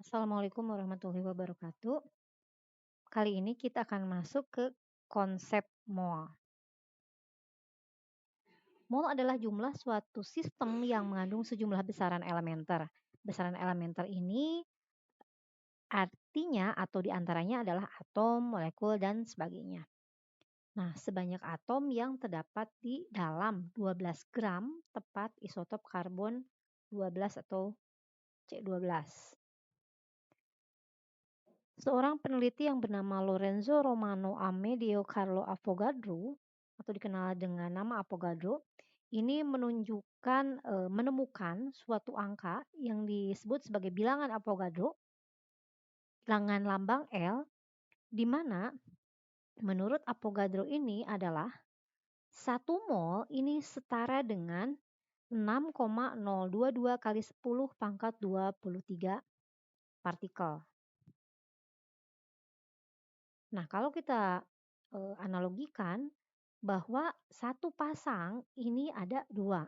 Assalamualaikum warahmatullahi wabarakatuh. Kali ini kita akan masuk ke konsep mol. Mol adalah jumlah suatu sistem yang mengandung sejumlah besaran elementer. Besaran elementer ini artinya atau diantaranya adalah atom, molekul, dan sebagainya. Nah, sebanyak atom yang terdapat di dalam 12 gram tepat isotop karbon 12 atau C12. Seorang peneliti yang bernama Lorenzo Romano Amedeo Carlo Avogadro atau dikenal dengan nama Avogadro, ini menemukan suatu angka yang disebut sebagai bilangan Avogadro, bilangan lambang L, di mana menurut Avogadro ini adalah 1 mol ini setara dengan 6,022 kali 10 pangkat 23 partikel. Nah, kalau kita analogikan bahwa satu pasang ini ada 2,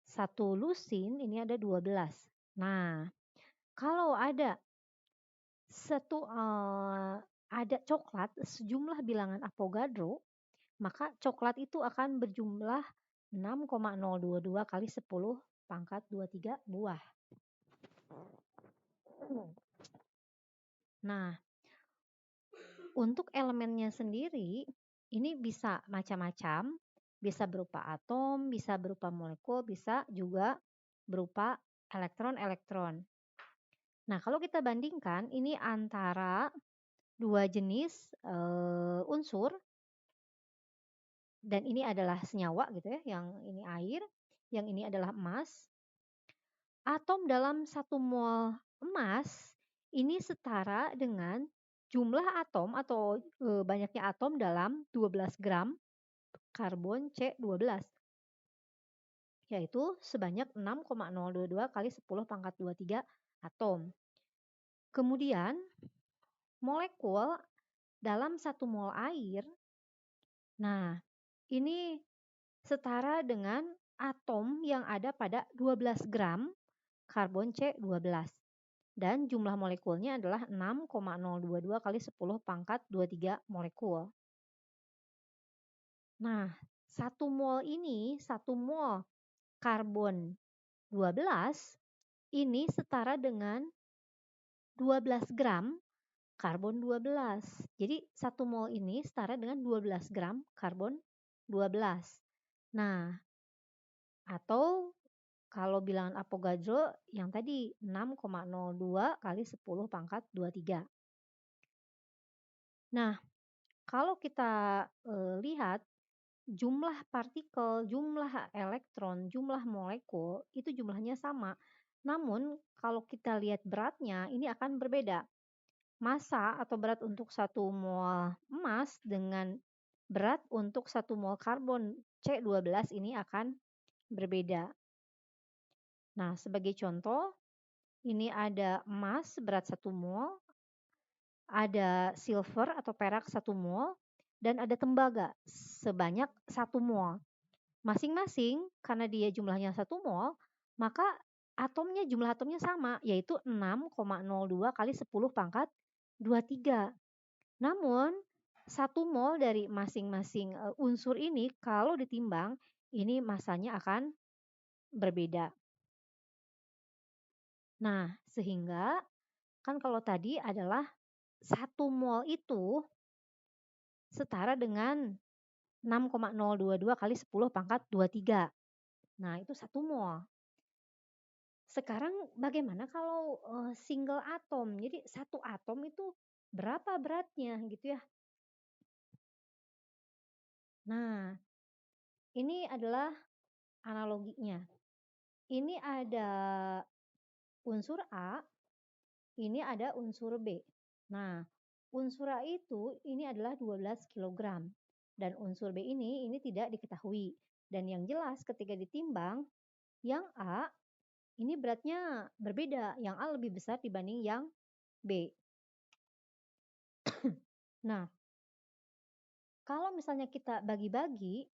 satu lusin ini ada 12. Nah, kalau ada ada coklat sejumlah bilangan Avogadro, maka coklat itu akan berjumlah 6,022 kali 10 pangkat 23 buah. Nah, untuk elemennya sendiri ini bisa macam-macam, bisa berupa atom, bisa berupa molekul, bisa juga berupa elektron-elektron. Nah, kalau kita bandingkan ini antara dua jenis unsur, dan ini adalah senyawa gitu ya, yang ini air, yang ini adalah emas. Atom dalam 1 mol emas ini setara dengan jumlah atom atau banyaknya atom dalam 12 gram karbon C12, yaitu sebanyak 6,022 kali 10 pangkat 23 atom. Kemudian molekul dalam 1 mol air, nah ini setara dengan atom yang ada pada 12 gram karbon C12. Dan jumlah molekulnya adalah 6,022 kali 10 pangkat 23 molekul. Nah, 1 mol ini, 1 mol karbon 12 ini setara dengan 12 gram karbon 12. Jadi 1 mol ini setara dengan 12 gram karbon 12. Nah, atau kalau bilangan Avogadro yang tadi 6,02 kali 10 pangkat 23. Nah, kalau kita lihat jumlah partikel, jumlah elektron, jumlah molekul itu jumlahnya sama. Namun kalau kita lihat beratnya ini akan berbeda. Massa atau berat untuk 1 mol emas dengan berat untuk 1 mol karbon C12 ini akan berbeda. Nah, sebagai contoh, ini ada emas berat 1 mol, ada silver atau perak 1 mol, dan ada tembaga sebanyak 1 mol. Masing-masing karena dia jumlahnya 1 mol, maka jumlah atomnya sama, yaitu 6,02 kali 10 pangkat 23. Namun 1 mol dari masing-masing unsur ini kalau ditimbang, ini massanya akan berbeda. Nah, sehingga kan kalau tadi adalah 1 mol itu setara dengan 6,022 kali 10 pangkat 23. Nah, itu 1 mol. Sekarang bagaimana kalau single atom? Jadi satu atom itu berapa beratnya gitu ya? Nah, ini adalah analoginya. Ini ada unsur A, ini ada unsur B. Nah, unsur A itu ini adalah 12 kg dan unsur B ini tidak diketahui. Dan yang jelas ketika ditimbang, yang A ini beratnya berbeda, yang A lebih besar dibanding yang B. Nah, kalau misalnya kita bagi-bagi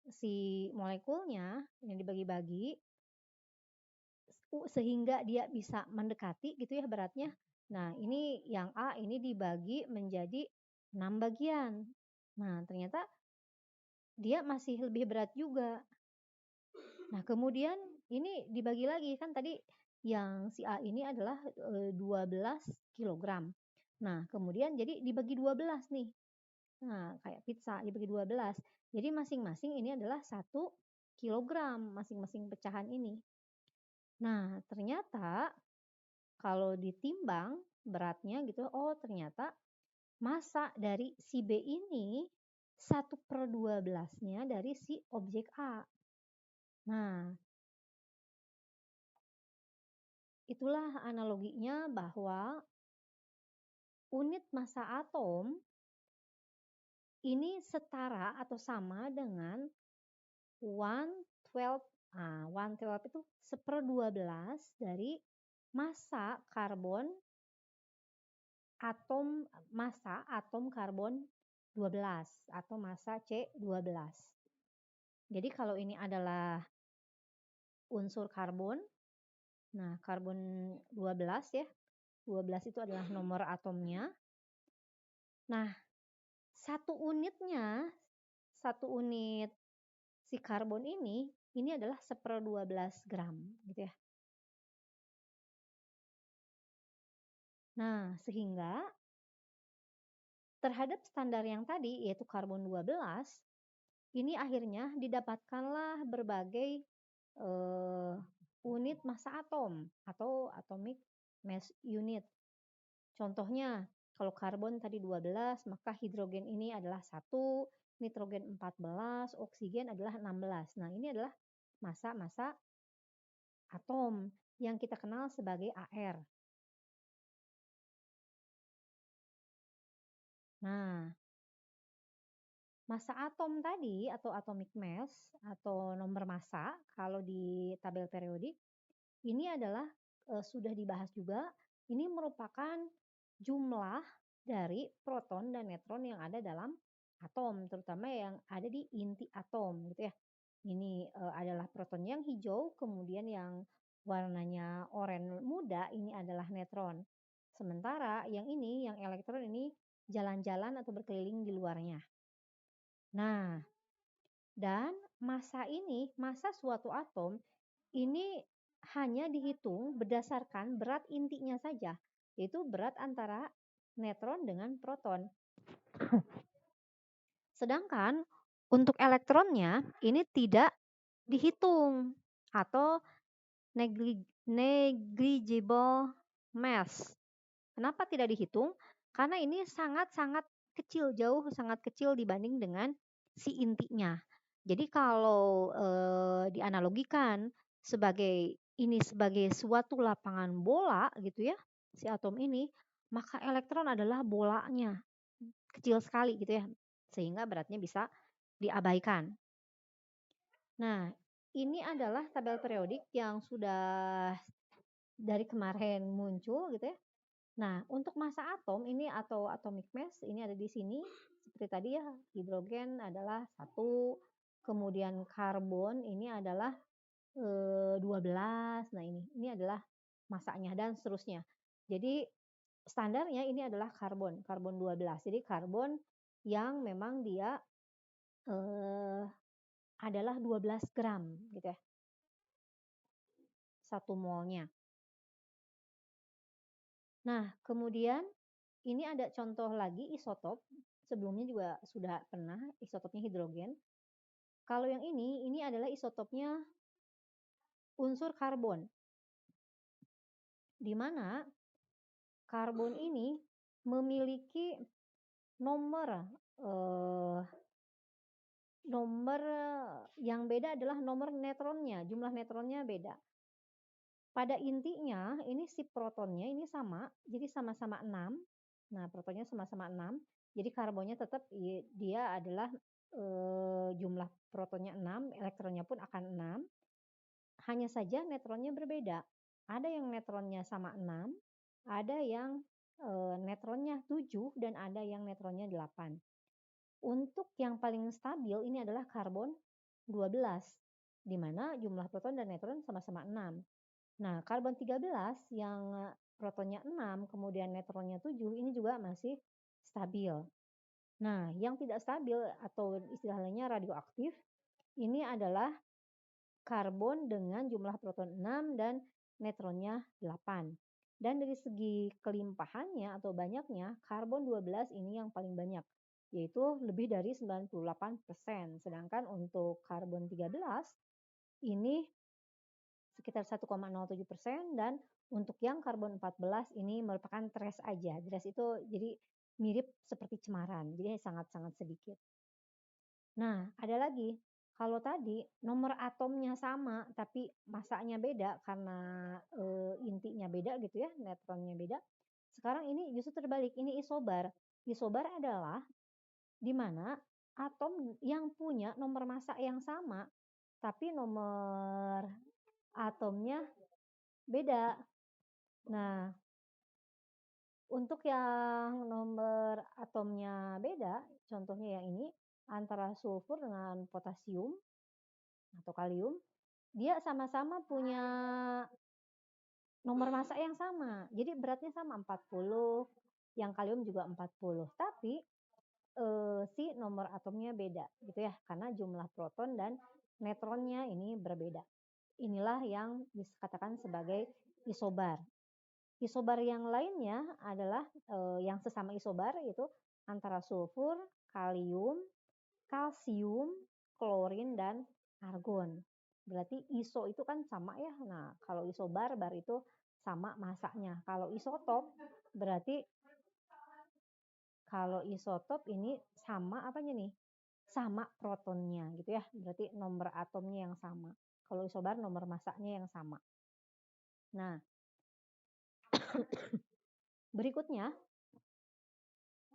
si molekulnya, yang dibagi-bagi, sehingga dia bisa mendekati gitu ya beratnya. Nah, ini yang A ini dibagi menjadi 6 bagian. Nah, ternyata dia masih lebih berat juga. Nah, kemudian ini dibagi lagi kan tadi yang si A ini adalah 12 kilogram. Nah, kemudian jadi dibagi 12 nih. Nah, kayak pizza dibagi 12. Jadi masing-masing ini adalah 1 kilogram masing-masing pecahan ini. Nah, ternyata kalau ditimbang beratnya gitu, oh ternyata massa dari si B ini 1/12-nya dari si objek A. Nah, itulah analoginya bahwa unit massa atom ini setara atau sama dengan 1/12. Nah, 1/12 itu 1/12 dari massa karbon atom karbon 12 atau massa C12. Jadi kalau ini adalah unsur karbon, nah karbon 12 ya, 12 itu adalah nomor atomnya. Nah, satu unit si karbon ini adalah 1/12 gram gitu ya. Nah, sehingga terhadap standar yang tadi yaitu karbon 12, ini akhirnya didapatkanlah berbagai unit massa atom atau atomic mass unit. Contohnya, kalau karbon tadi 12, maka hidrogen ini adalah 1, nitrogen 14, oksigen adalah 16. Nah, ini adalah massa-massa atom yang kita kenal sebagai AR. Nah, massa atom tadi atau atomic mass atau nomor massa kalau di tabel periodik ini adalah sudah dibahas juga, ini merupakan jumlah dari proton dan neutron yang ada dalam atom, terutama yang ada di inti atom gitu ya. Ini adalah proton yang hijau, kemudian yang warnanya oranye muda ini adalah neutron. Sementara yang ini, yang elektron ini jalan-jalan atau berkeliling di luarnya. Nah, dan massa suatu atom ini hanya dihitung berdasarkan berat intinya saja, yaitu berat antara neutron dengan proton. Sedangkan untuk elektronnya ini tidak dihitung atau negligible mass. Kenapa tidak dihitung? Karena ini sangat-sangat kecil, jauh sangat kecil dibanding dengan si intinya. Jadi kalau dianalogikan sebagai suatu lapangan bola gitu ya, si atom ini, maka elektron adalah bolanya. Kecil sekali gitu ya, sehingga beratnya bisa diabaikan. Nah, ini adalah tabel periodik yang sudah dari kemarin muncul gitu ya. Nah, untuk massa atom ini atau atomic mass ini ada di sini. Seperti tadi ya, hidrogen adalah 1, kemudian karbon ini adalah 12. Nah, ini adalah massanya dan seterusnya. Jadi standarnya ini adalah karbon 12. Jadi karbon yang memang dia adalah 12 gram gitu ya. 1 molnya. Nah, kemudian ini ada contoh lagi isotop. Sebelumnya juga sudah pernah isotopnya hidrogen. Kalau yang ini adalah isotopnya unsur karbon. Di mana karbon ini memiliki nomor nomor yang beda adalah nomor neutronnya, jumlah neutronnya beda. Pada intinya ini si protonnya ini sama, jadi sama-sama 6. Nah, protonnya sama-sama 6. Jadi karbonnya tetap dia adalah jumlah protonnya 6, elektronnya pun akan 6. Hanya saja neutronnya berbeda. Ada yang neutronnya sama 6, ada yang neutronnya 7 dan ada yang neutronnya 8. Untuk yang paling stabil ini adalah karbon 12, di mana jumlah proton dan neutron sama-sama 6. Nah, karbon 13 yang protonnya 6, kemudian neutronnya 7, ini juga masih stabil. Nah, yang tidak stabil atau istilah lainnya radioaktif, ini adalah karbon dengan jumlah proton 6 dan neutronnya 8. Dan dari segi kelimpahannya atau banyaknya, karbon 12 ini yang paling banyak, yaitu lebih dari 98%. Sedangkan untuk karbon 13 ini sekitar 1,07%, dan untuk yang karbon 14 ini merupakan trace aja. Trace itu jadi mirip seperti cemaran, jadi sangat-sangat sedikit. Nah, ada lagi. Kalau tadi nomor atomnya sama tapi masanya beda karena intinya beda gitu ya, neutronnya beda. Sekarang ini justru terbalik, ini isobar. Isobar adalah di mana atom yang punya nomor massa yang sama tapi nomor atomnya beda. Nah, untuk yang nomor atomnya beda, contohnya yang ini antara sulfur dengan potasium atau kalium, dia sama-sama punya nomor massa yang sama. Jadi beratnya sama 40, yang kalium juga 40. Tapi si nomor atomnya beda gitu ya, karena jumlah proton dan neutronnya ini berbeda. Inilah yang dikatakan sebagai isobar. Isobar yang lainnya adalah yang sesama isobar, yaitu antara sulfur, kalium, kalsium, klorin, dan argon. Berarti iso itu kan sama ya. Nah, kalau isobar bar itu sama masanya. Kalau isotop berarti kalau isotop ini sama apanya nih? Sama protonnya gitu ya. Berarti nomor atomnya yang sama. Kalau isobar nomor masanya yang sama. Nah, berikutnya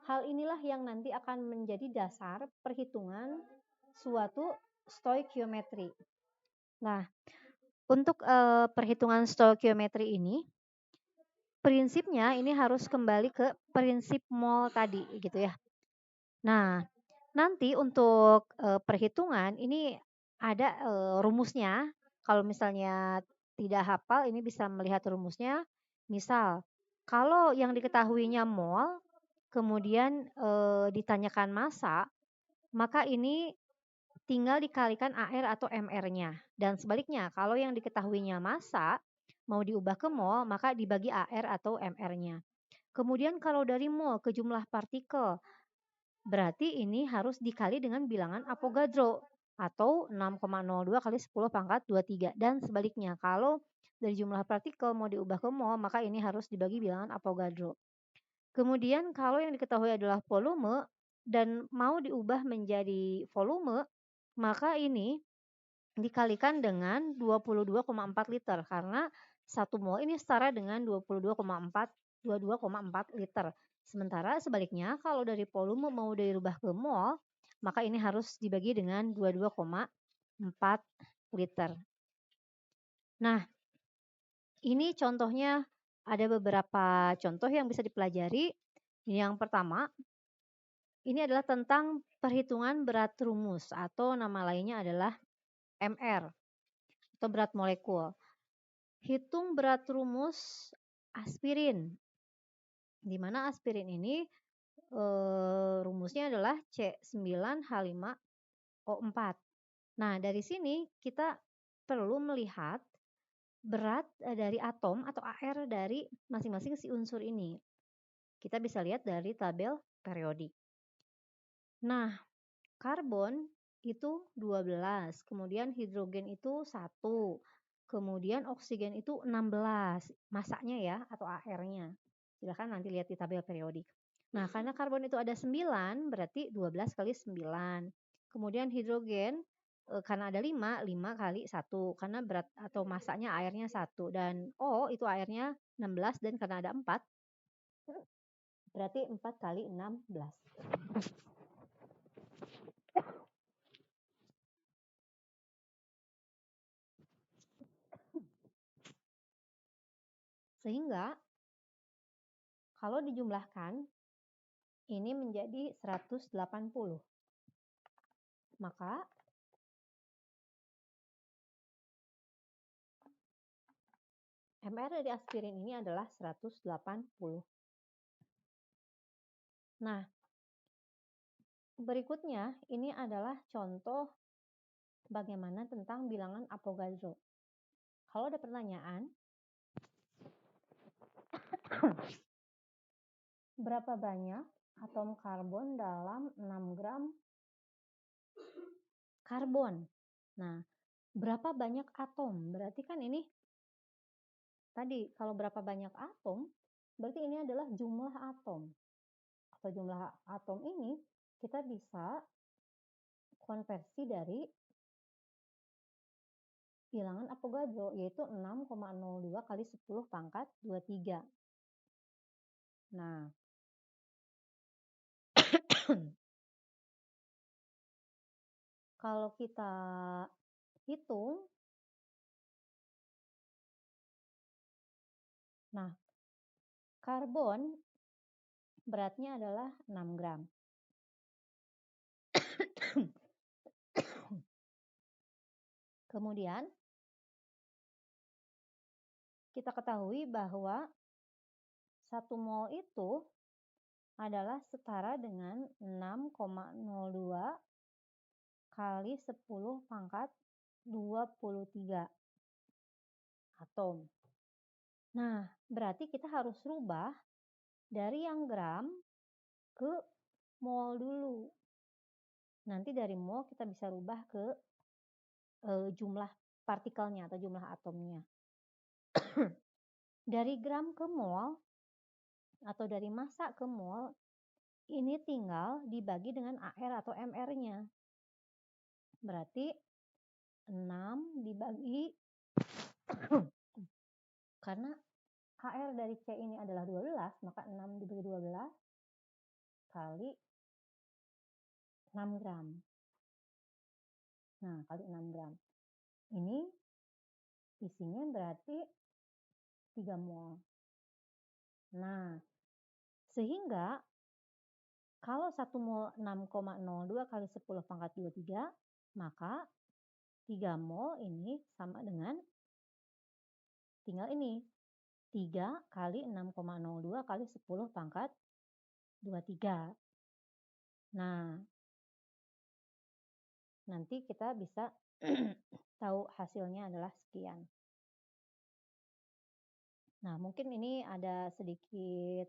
hal inilah yang nanti akan menjadi dasar perhitungan suatu stoikiometri. Nah, untuk perhitungan stoikiometri ini, prinsipnya ini harus kembali ke prinsip mol tadi gitu ya. Nah, nanti untuk perhitungan ini ada rumusnya. Kalau misalnya tidak hafal, ini bisa melihat rumusnya. Misal, kalau yang diketahuinya mol, kemudian ditanyakan massa, maka ini tinggal dikalikan AR atau MR-nya. Dan sebaliknya, kalau yang diketahuinya massa mau diubah ke mol, maka dibagi AR atau MR-nya. Kemudian kalau dari mol ke jumlah partikel, berarti ini harus dikali dengan bilangan Avogadro atau 6,02 kali 10 pangkat 23. Dan sebaliknya, kalau dari jumlah partikel mau diubah ke mol, maka ini harus dibagi bilangan Avogadro. Kemudian kalau yang diketahui adalah volume dan mau diubah menjadi volume, maka ini dikalikan dengan 22,4 liter karena 1 mol ini setara dengan 22,4 liter. Sementara sebaliknya kalau dari volume mau dirubah ke mol, maka ini harus dibagi dengan 22,4 liter. Nah, ini contohnya ada beberapa contoh yang bisa dipelajari. Yang pertama, ini adalah tentang perhitungan berat rumus atau nama lainnya adalah MR atau berat molekul. Hitung berat rumus aspirin, di mana aspirin ini rumusnya adalah C9H5O4. Nah, dari sini kita perlu melihat berat dari atom atau AR dari masing-masing si unsur ini. Kita bisa lihat dari tabel periodik. Nah, karbon itu 12, kemudian hidrogen itu 1, kemudian oksigen itu 16, masanya ya atau AR-nya. Silahkan nanti lihat di tabel periodik. Nah, karena karbon itu ada 9, berarti 12 kali 9. Kemudian hidrogen karena ada 5, 5 kali 1, karena berat atau masanya airnya 1. Dan O itu airnya 16, dan karena ada 4, berarti 4 kali 16. Sehingga kalau dijumlahkan ini menjadi 180. Maka mR dari aspirin ini adalah 180. Nah, berikutnya ini adalah contoh bagaimana tentang bilangan Avogadro. Kalau ada pertanyaan, berapa banyak atom karbon dalam 6 gram karbon? Nah, berapa banyak atom? Berarti kan ini tadi kalau berapa banyak atom, berarti ini adalah jumlah atom. Atau jumlah atom ini kita bisa konversi dari bilangan Avogadro, yaitu 6,02 kali 10 pangkat 23. Nah, kalau kita hitung, nah, karbon beratnya adalah 6 gram. Kemudian, kita ketahui bahwa 1 mol itu adalah setara dengan 6,02 kali 10 pangkat 23 atom. Nah, berarti kita harus rubah dari yang gram ke mol dulu. Nanti dari mol kita bisa rubah ke jumlah partikelnya atau jumlah atomnya. Dari gram ke mol atau dari massa ke mol, ini tinggal dibagi dengan AR atau MR-nya. Berarti 6 dibagi, karena AR dari C ini adalah 12, maka 6 dibagi 12 kali 6 gram. Nah, kali 6 gram. Ini isinya berarti 3 mol. Nah, sehingga kalau 1 mol 6,02 kali 10 pangkat 23, maka 3 mol ini sama dengan, tinggal ini, 3 kali 6,02 kali 10 pangkat 23. Nah, nanti kita bisa tahu hasilnya adalah sekian. Nah, mungkin ini ada sedikit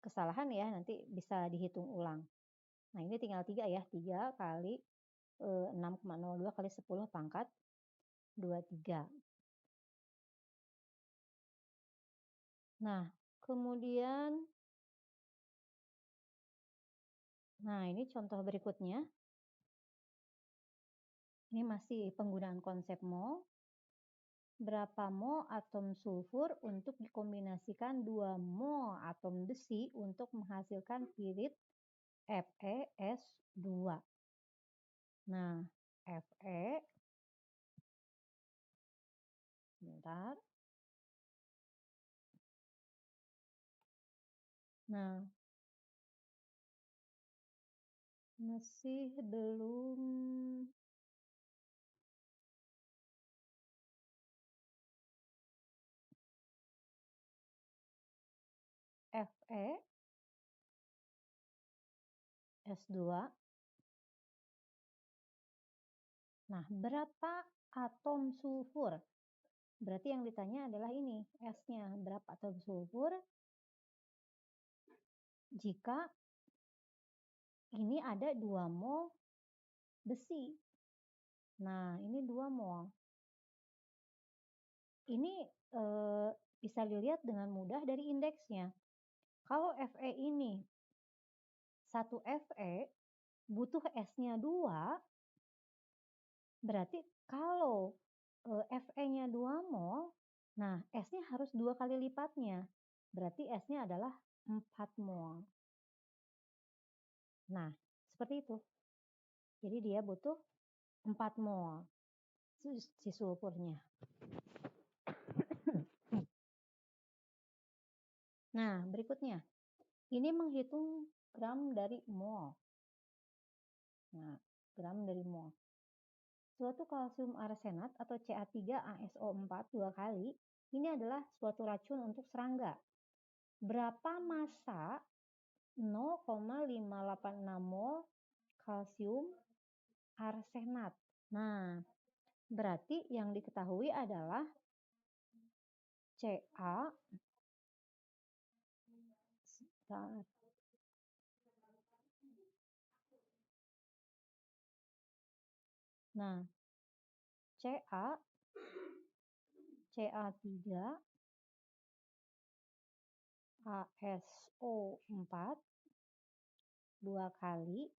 kesalahan ya, nanti bisa dihitung ulang. Nah, ini tinggal 3 ya, 3 kali 6,02 kali 10 pangkat 23. Nah, kemudian, nah ini contoh berikutnya. Ini masih penggunaan konsep mol. Berapa mol atom sulfur untuk dikombinasikan 2 mol atom besi untuk menghasilkan pirit FeS2. Nah, Fe, bentar. Nah, masih belum. Fe S2. Nah, berapa atom sulfur? Berarti yang ditanya adalah ini, S-nya. Berapa atom sulfur jika ini ada 2 mol besi. Nah, ini 2 mol. Ini bisa dilihat dengan mudah dari indeksnya. Kalau Fe ini 1 Fe butuh S-nya 2, berarti kalau Fe-nya 2 mol, nah S-nya harus 2 kali lipatnya. Berarti S-nya adalah 4 mol. Nah, seperti itu. Jadi dia butuh 4 mol si sulfurnya. Nah, berikutnya. Ini menghitung gram dari mol. Nah, gram dari mol. Suatu kalsium arsenat atau Ca3ASO4 2 kali Ini adalah suatu racun untuk serangga. Berapa massa 0,586 mol kalsium arsenat. Nah, berarti yang diketahui adalah Ca. Nah, Ca3, ASO4 2 kali.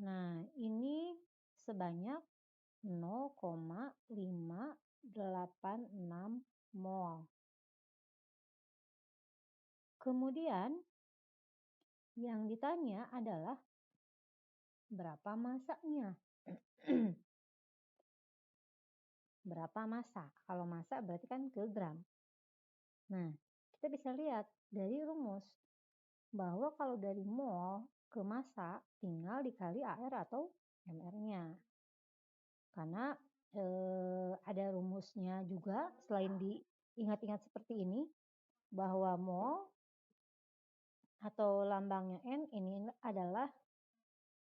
Nah, ini sebanyak 0,586 mol. Kemudian yang ditanya adalah berapa massanya? Berapa massa? Kalau massa berarti kan ke gram. Nah, kita bisa lihat dari rumus bahwa kalau dari mol ke massa tinggal dikali AR atau MR-nya. Karena ada rumusnya juga selain diingat-ingat seperti ini bahwa mol atau lambangnya N ini adalah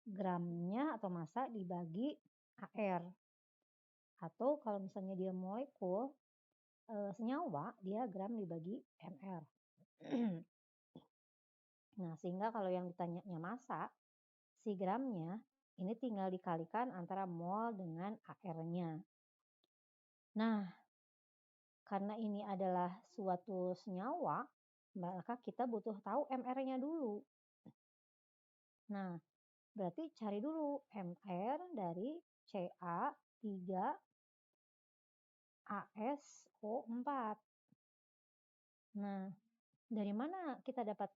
gramnya atau massa dibagi AR. Atau kalau misalnya dia molekul senyawa, dia gram dibagi mR. Nah, sehingga kalau yang ditanyanya massa, si gramnya ini tinggal dikalikan antara mol dengan AR-nya. Nah, karena ini adalah suatu senyawa, maka kita butuh tahu MR-nya dulu. Nah, berarti cari dulu MR dari Ca3ASO4. Nah, dari mana kita dapat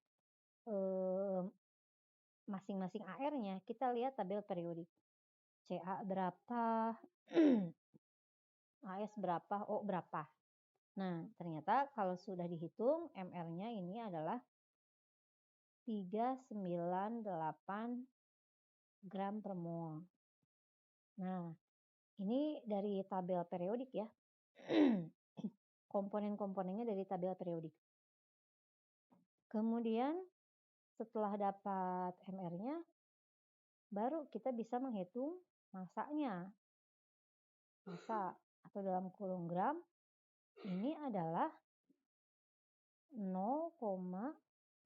masing-masing AR-nya? Kita lihat tabel periodik. Ca berapa, AS berapa, O berapa. Nah, ternyata kalau sudah dihitung MR-nya ini adalah 398 gram per mol. Nah, ini dari tabel periodik ya. Komponen-komponennya dari tabel periodik. Kemudian setelah dapat MR-nya, baru kita bisa menghitung massanya. Massa atau dalam kilogram ini adalah 0,586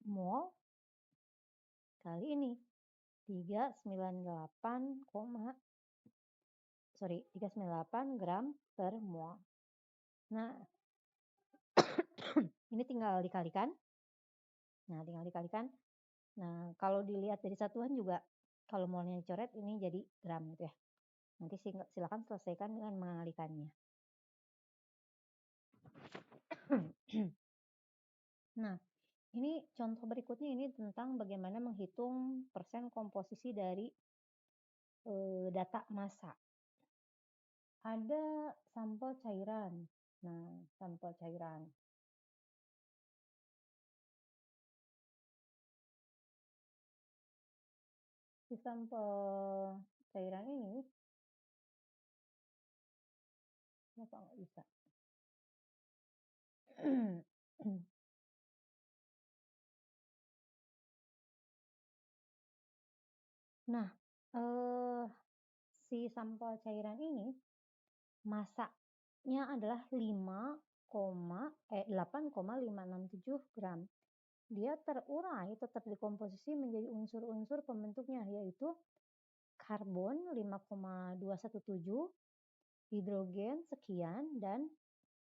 mol kali ini 398 gram per mol. Nah, ini tinggal dikalikan. Nah, kalau dilihat dari satuan juga, kalau molnya dicoret ini jadi gram gitu ya. Nanti silakan selesaikan dengan mengalikannya. Nah, ini contoh berikutnya ini tentang bagaimana menghitung persen komposisi dari data massa. Ada sampel cairan. Nah, sampel cairan. Di sampel cairan ini, kenapa nggak bisa? Nah, si sampel cairan ini massanya adalah 8,567 gram. Dia terurai atau terdekomposisi menjadi unsur-unsur pembentuknya, yaitu karbon 5,217, hidrogen sekian, dan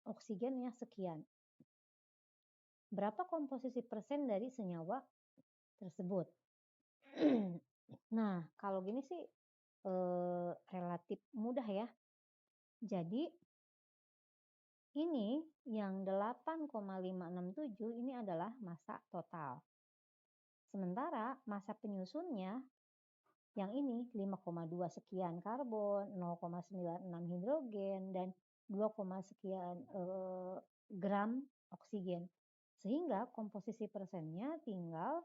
oksigennya sekian. Berapa komposisi persen dari senyawa tersebut? Nah, kalau gini sih relatif mudah ya. Jadi ini yang 8,567 ini adalah massa total. Sementara massa penyusunnya yang ini 5,2 sekian karbon, 0,96 hidrogen, dan 2, sekian gram oksigen. Sehingga komposisi persennya tinggal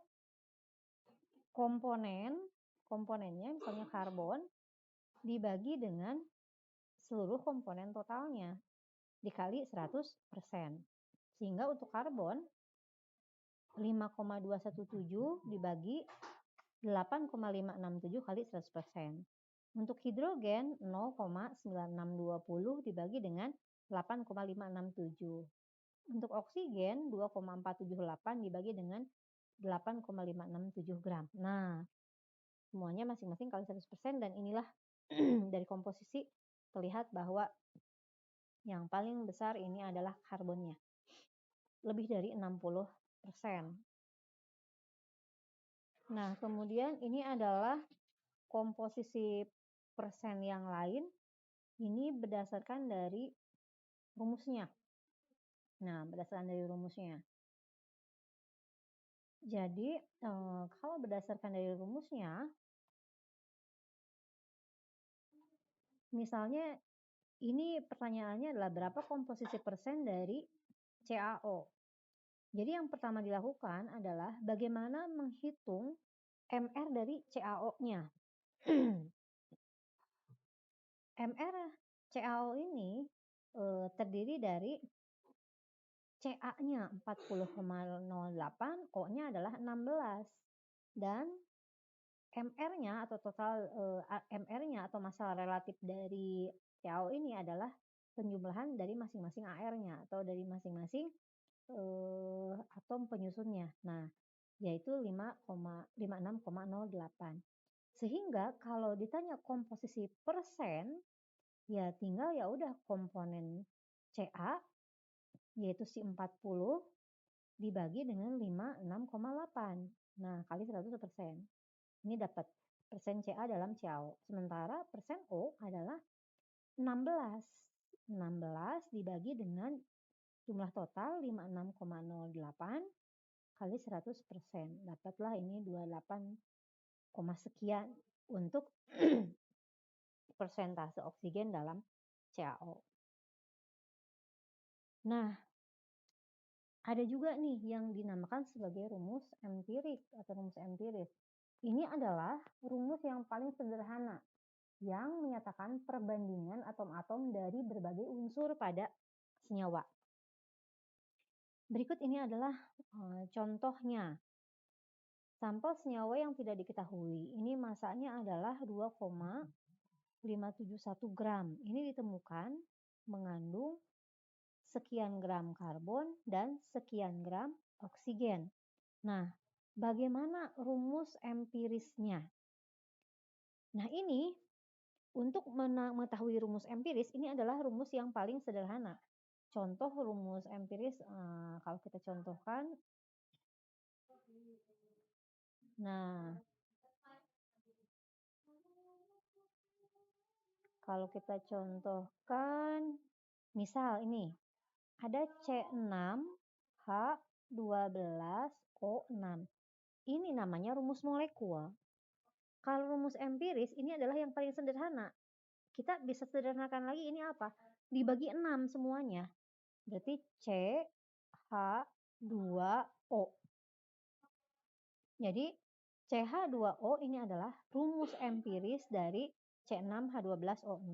komponennya misalnya karbon dibagi dengan seluruh komponen totalnya dikali 100%. Sehingga untuk karbon 5,217 dibagi 8,567 kali 100%. Untuk hidrogen 0,9620 dibagi dengan 8,567. Untuk oksigen 2,478 dibagi dengan 8,567 gram. Nah, semuanya masing-masing kali 100% dan inilah dari komposisi terlihat bahwa yang paling besar ini adalah karbonnya. Lebih dari 60%. Nah, kemudian ini adalah komposisi persen yang lain. Ini berdasarkan dari rumusnya. Nah, berdasarkan dari rumusnya. Jadi, kalau berdasarkan dari rumusnya, misalnya ini pertanyaannya adalah berapa komposisi persen dari CaO. Jadi yang pertama dilakukan adalah bagaimana menghitung MR dari CaO-nya. MR CaO ini terdiri dari Ca-nya 40,08, O-nya adalah 16. Dan MR-nya atau total MR-nya atau massa relatif dari CaO ini adalah penjumlahan dari masing-masing AR-nya atau dari masing-masing atom penyusunnya. Nah, yaitu 56,08. Sehingga kalau ditanya komposisi persen, ya tinggal ya udah komponen Ca yaitu si 40 dibagi dengan 56,8. Nah, kali 100%. Ini dapat persen Ca dalam CaO. Sementara persen O adalah 16. 16 dibagi dengan jumlah total 56,08 kali 100%. Dapatlah ini 28, sekian untuk persentase oksigen dalam CaO. Nah, ada juga nih yang dinamakan sebagai rumus empirik atau rumus empiris. Ini adalah rumus yang paling sederhana yang menyatakan perbandingan atom-atom dari berbagai unsur pada senyawa. Berikut ini adalah contohnya. Sampel senyawa yang tidak diketahui. Ini masanya adalah 2,571 gram. Ini ditemukan mengandung sekian gram karbon dan sekian gram oksigen. Nah, bagaimana rumus empirisnya? Nah, ini untuk mengetahui rumus empiris, ini adalah rumus yang paling sederhana. Contoh rumus empiris, kalau kita contohkan, nah, kalau kita contohkan, misal ini, ada C6H12O6. Ini namanya rumus molekul. Kalau rumus empiris, ini adalah yang paling sederhana. Kita bisa sederhanakan lagi, ini apa? Dibagi 6 semuanya. Berarti CH2O. Jadi CH2O ini adalah rumus empiris dari C6H12O6.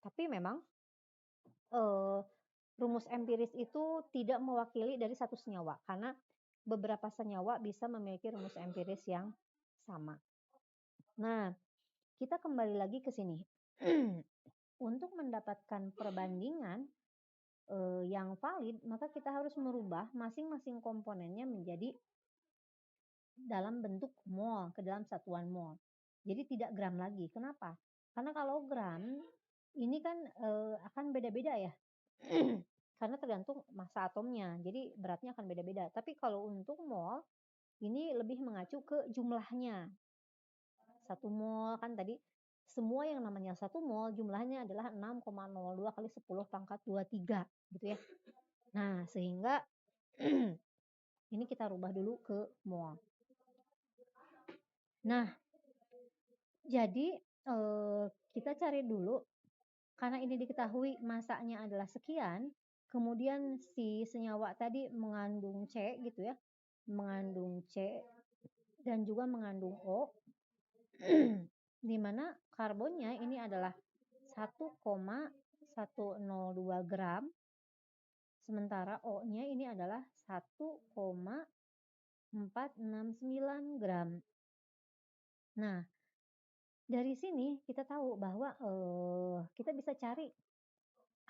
Tapi memang rumus empiris itu tidak mewakili dari satu senyawa karena beberapa senyawa bisa memiliki rumus empiris yang sama. Nah, kita kembali lagi ke sini. Untuk mendapatkan perbandingan yang valid, maka kita harus merubah masing-masing komponennya menjadi dalam bentuk mol, ke dalam satuan mol. Jadi tidak gram lagi. Kenapa? Karena kalau gram, ini kan akan beda-beda ya. Karena tergantung massa atomnya, jadi beratnya akan beda-beda. Tapi kalau untuk mol, ini lebih mengacu ke jumlahnya. 1 mol kan tadi semua yang namanya 1 mol jumlahnya adalah 6,02 kali 10 pangkat 23 gitu ya. Nah, sehingga ini kita rubah dulu ke mol. Nah, jadi kita cari dulu karena ini diketahui masanya adalah sekian, kemudian si senyawa tadi mengandung C gitu ya, mengandung C dan juga mengandung O. di mana karbonnya ini adalah 1,102 gram, sementara O-nya ini adalah 1,469 gram. Nah, dari sini kita tahu bahwa kita bisa cari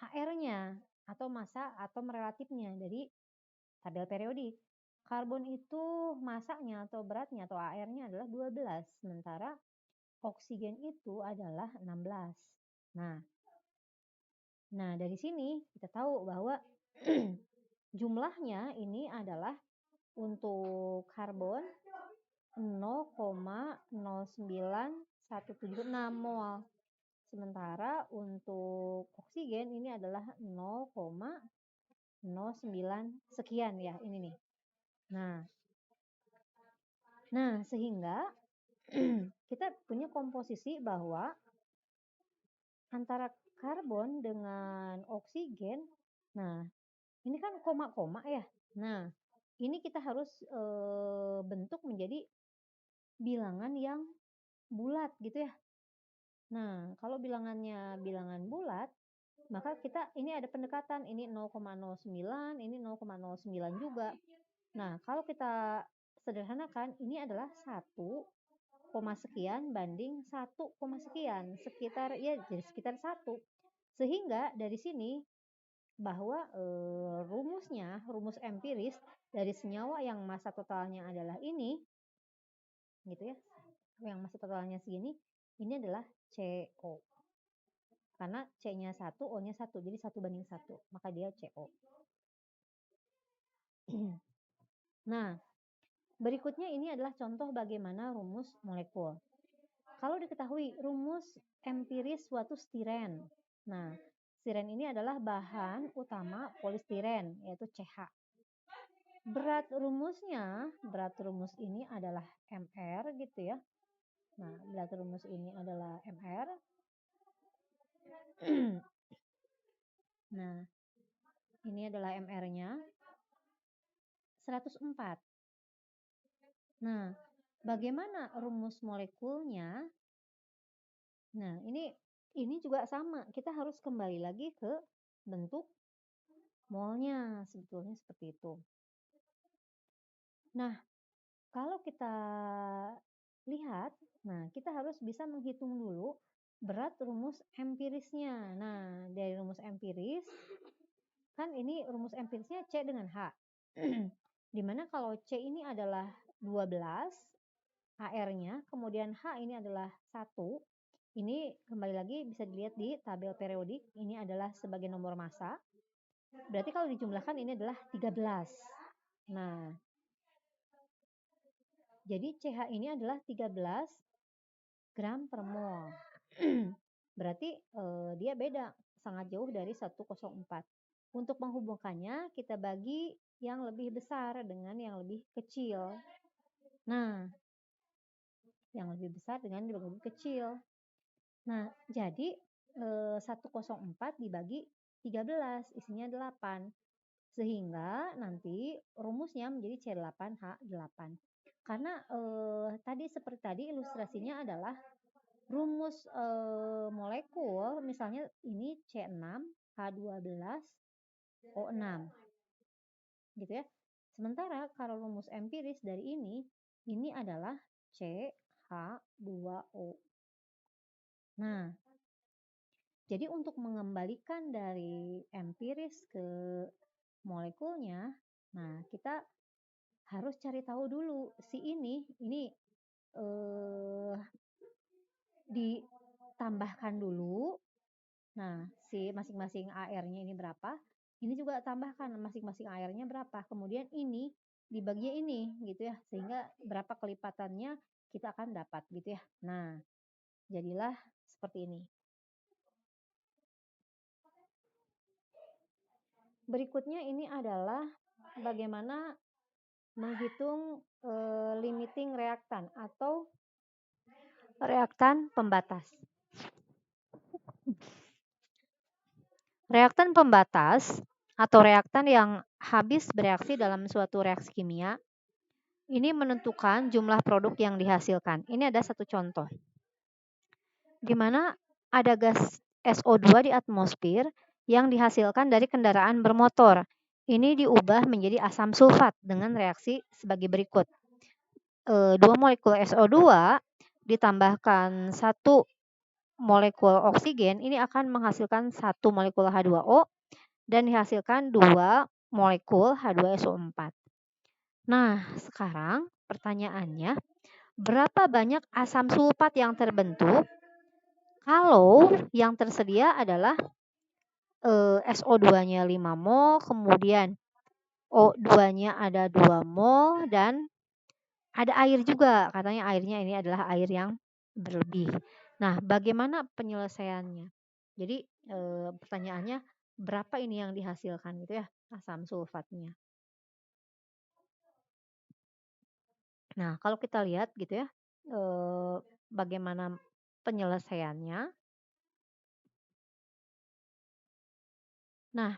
AR-nya atau massa atom relatifnya dari tabel periodik. Karbon itu masanya atau beratnya atau AR-nya adalah 12, sementara oksigen itu adalah 16. Nah, dari sini kita tahu bahwa jumlahnya ini adalah untuk karbon 0,09176 mol. Sementara untuk oksigen ini adalah 0,09 sekian ya, ini nih. Nah, sehingga kita punya komposisi bahwa antara karbon dengan oksigen, nah ini kan koma-koma ya. Nah, ini kita harus bentuk menjadi bilangan yang bulat gitu ya. Nah, kalau bilangannya bilangan bulat, maka kita ini ada pendekatan, ini 0,09, ini 0,09 juga. Nah, kalau kita sederhanakan, ini adalah 1, sekian banding 1, sekian, sekitar ya jadi sekitar 1. Sehingga dari sini bahwa rumus empiris dari senyawa yang massa totalnya adalah ini, gitu ya, yang massa totalnya segini, ini adalah CO. Karena C-nya 1, O-nya 1, jadi 1:1, maka dia CO. Nah, berikutnya ini adalah contoh bagaimana rumus molekul. Kalau diketahui rumus empiris suatu stiren. Nah, stiren ini adalah bahan utama polistiren, yaitu CH. Berat rumus ini adalah Mr gitu ya. Nah, berat rumus ini adalah Mr. Nah, ini adalah Mr-nya 104. Nah, bagaimana rumus molekulnya? Nah, ini juga sama. Kita harus kembali lagi ke bentuk molnya, sebetulnya seperti itu. Nah, kalau kita lihat, nah kita harus bisa menghitung dulu berat rumus empirisnya. Nah, dari rumus empiris, kan ini rumus empirisnya C dengan H. Dimana kalau C ini adalah 12, AR-nya, kemudian H ini adalah 1. Ini kembali lagi bisa dilihat di tabel periodik, ini adalah sebagai nomor massa. Berarti kalau dijumlahkan ini adalah 13. Nah, jadi CH ini adalah 13 gram per mol. Berarti dia beda, sangat jauh dari 104. Untuk menghubungkannya, kita bagi yang lebih besar dengan yang lebih kecil. Nah, yang lebih besar dengan yang lebih kecil. Nah, jadi 104 dibagi 13, isinya 8. Sehingga nanti rumusnya menjadi C8H8. Karena seperti tadi ilustrasinya adalah rumus molekul, misalnya ini C6H12O6. Gitu ya. Sementara kalau rumus empiris dari ini adalah CH2O. Nah, jadi untuk mengembalikan dari empiris ke molekulnya, nah kita harus cari tahu dulu si ini ditambahkan dulu. Nah, si masing-masing AR-nya ini berapa? Ini juga tambahkan masing-masing AR-nya berapa. Kemudian ini dibagi ini gitu ya, sehingga berapa kelipatannya kita akan dapat gitu ya. Nah, jadilah seperti ini. Berikutnya ini adalah bagaimana menghitung limiting reaktan atau reaktan pembatas. Reaktan pembatas atau reaktan yang habis bereaksi dalam suatu reaksi kimia ini menentukan jumlah produk yang dihasilkan. Ini ada satu contoh. di mana ada gas SO2 di atmosfer yang dihasilkan dari kendaraan bermotor. Ini diubah menjadi asam sulfat dengan reaksi sebagai berikut. 2 molekul SO2 ditambahkan 1 molekul oksigen, ini akan menghasilkan 1 molekul H2O dan dihasilkan 2 molekul H2SO4. Nah, sekarang pertanyaannya, berapa banyak asam sulfat yang terbentuk kalau yang tersedia adalah SO2-nya 5 mol, kemudian O2-nya ada 2 mol, dan ada air juga. Katanya airnya ini adalah air yang berlebih. Nah, bagaimana penyelesaiannya? Jadi pertanyaannya, berapa ini yang dihasilkan gitu ya, asam sulfatnya. Nah, kalau kita lihat gitu ya, bagaimana penyelesaiannya. Nah,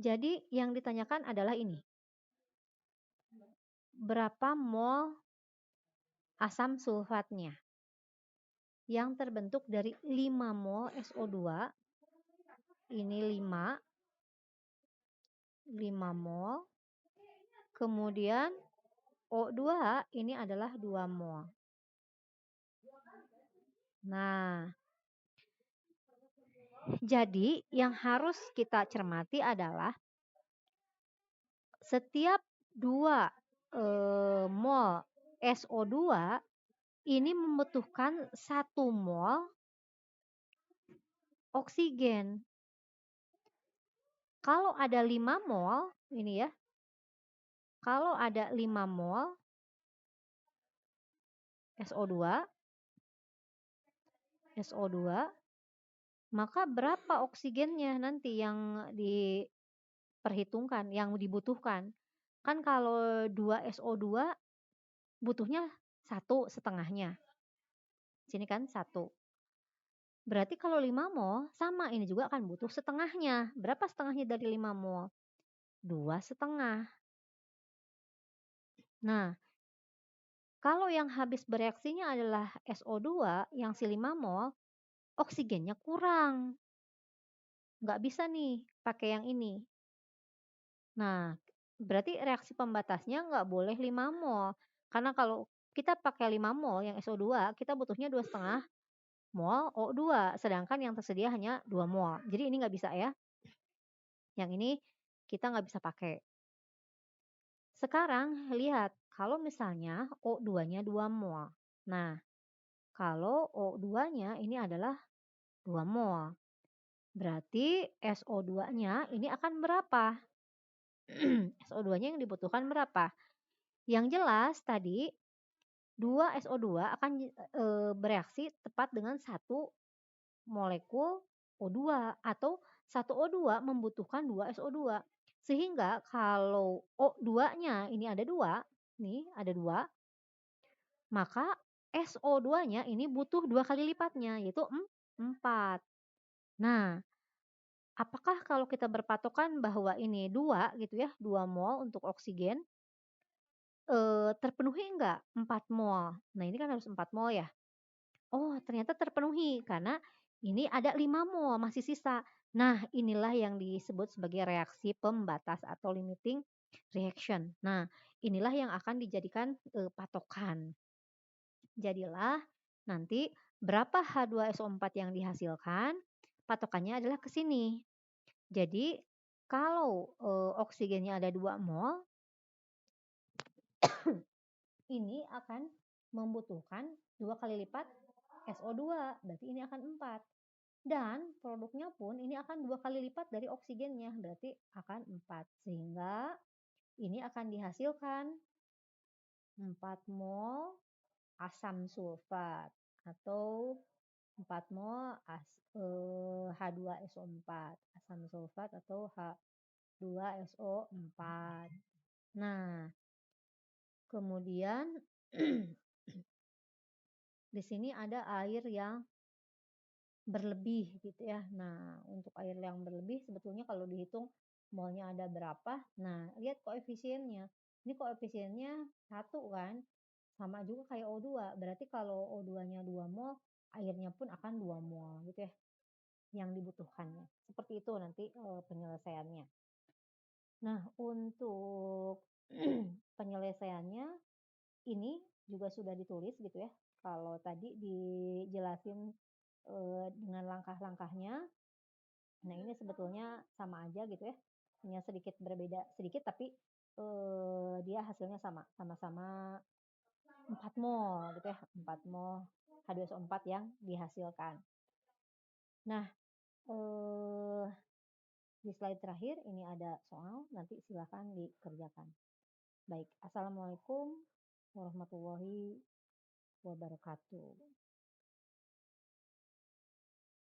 jadi yang ditanyakan adalah ini. Berapa mol asam sulfatnya? Yang terbentuk dari 5 mol SO2, ini 5 mol. Kemudian O2 ini adalah 2 mol. Nah, jadi yang harus kita cermati adalah setiap 2 mol SO2 ini membutuhkan 1 mol oksigen. Kalau ada 5 mol, ini ya, kalau ada 5 mol SO2, maka berapa oksigennya nanti yang diperhitungkan, yang dibutuhkan? Kan kalau 2 SO2 butuhnya 1,5-nya. Sini kan 1. Berarti kalau 5 mol sama ini juga akan butuh setengahnya. Berapa setengahnya dari 5 mol? 2,5. Nah, kalau yang habis bereaksinya adalah SO2 yang si 5 mol, oksigennya kurang. Nggak bisa nih pakai yang ini. Nah, berarti reaksi pembatasnya nggak boleh 5 mol. Karena kalau kita pakai 5 mol yang SO2, kita butuhnya 2,5 mol O2, sedangkan yang tersedia hanya 2 mol. Jadi ini nggak bisa ya. Yang ini kita nggak bisa pakai. Sekarang lihat, kalau misalnya O2-nya 2 mol. Nah, kalau O2-nya ini adalah 2 mol. Berarti SO2-nya ini akan berapa? SO2-nya yang dibutuhkan berapa? Yang jelas tadi 2 SO2 akan bereaksi tepat dengan 1 molekul O2 atau 1 O2 membutuhkan 2 SO2. Sehingga kalau O2-nya ini ada 2, nih ada 2, maka SO2-nya ini butuh 2 kali lipatnya yaitu 4. Nah, apakah kalau kita berpatokan bahwa ini 2 gitu ya, 2 mol untuk oksigen, terpenuhi enggak 4 mol? Nah, ini kan harus 4 mol ya. Oh, ternyata terpenuhi karena ini ada 5 mol masih sisa. Nah, inilah yang disebut sebagai reaksi pembatas atau limiting reaction. Nah, inilah yang akan dijadikan patokan. Jadilah nanti berapa H2SO4 yang dihasilkan, patokannya adalah ke sini. Jadi kalau oksigennya ada 2 mol, ini akan membutuhkan 2 kali lipat SO2, berarti ini akan 4. Dan produknya pun ini akan 2 kali lipat dari oksigennya, berarti akan 4. Sehingga ini akan dihasilkan 4 mol asam sulfat atau 4 mol H2SO4, asam sulfat atau H2SO4. Nah, kemudian di sini ada air yang berlebih gitu ya. Nah, untuk air yang berlebih sebetulnya kalau dihitung molnya ada berapa. Nah, lihat koefisiennya. Ini koefisiennya 1 kan. Sama juga kayak O2. Berarti kalau O2-nya 2 mol, airnya pun akan 2 mol gitu ya, yang dibutuhkannya. Seperti itu nanti, penyelesaiannya. Nah, untuk penyelesaiannya ini juga sudah ditulis gitu ya. Kalau tadi dijelasin, dengan langkah-langkahnya, nah ini sebetulnya sama aja gitu ya, hanya sedikit berbeda sedikit tapi, dia hasilnya sama, sama-sama 4 mol gitu ya, 4 mol H2SO4 yang dihasilkan. Nah, eee, di slide terakhir ini ada soal, nanti silakan dikerjakan. Baik, assalamualaikum warahmatullahi wabarakatuh.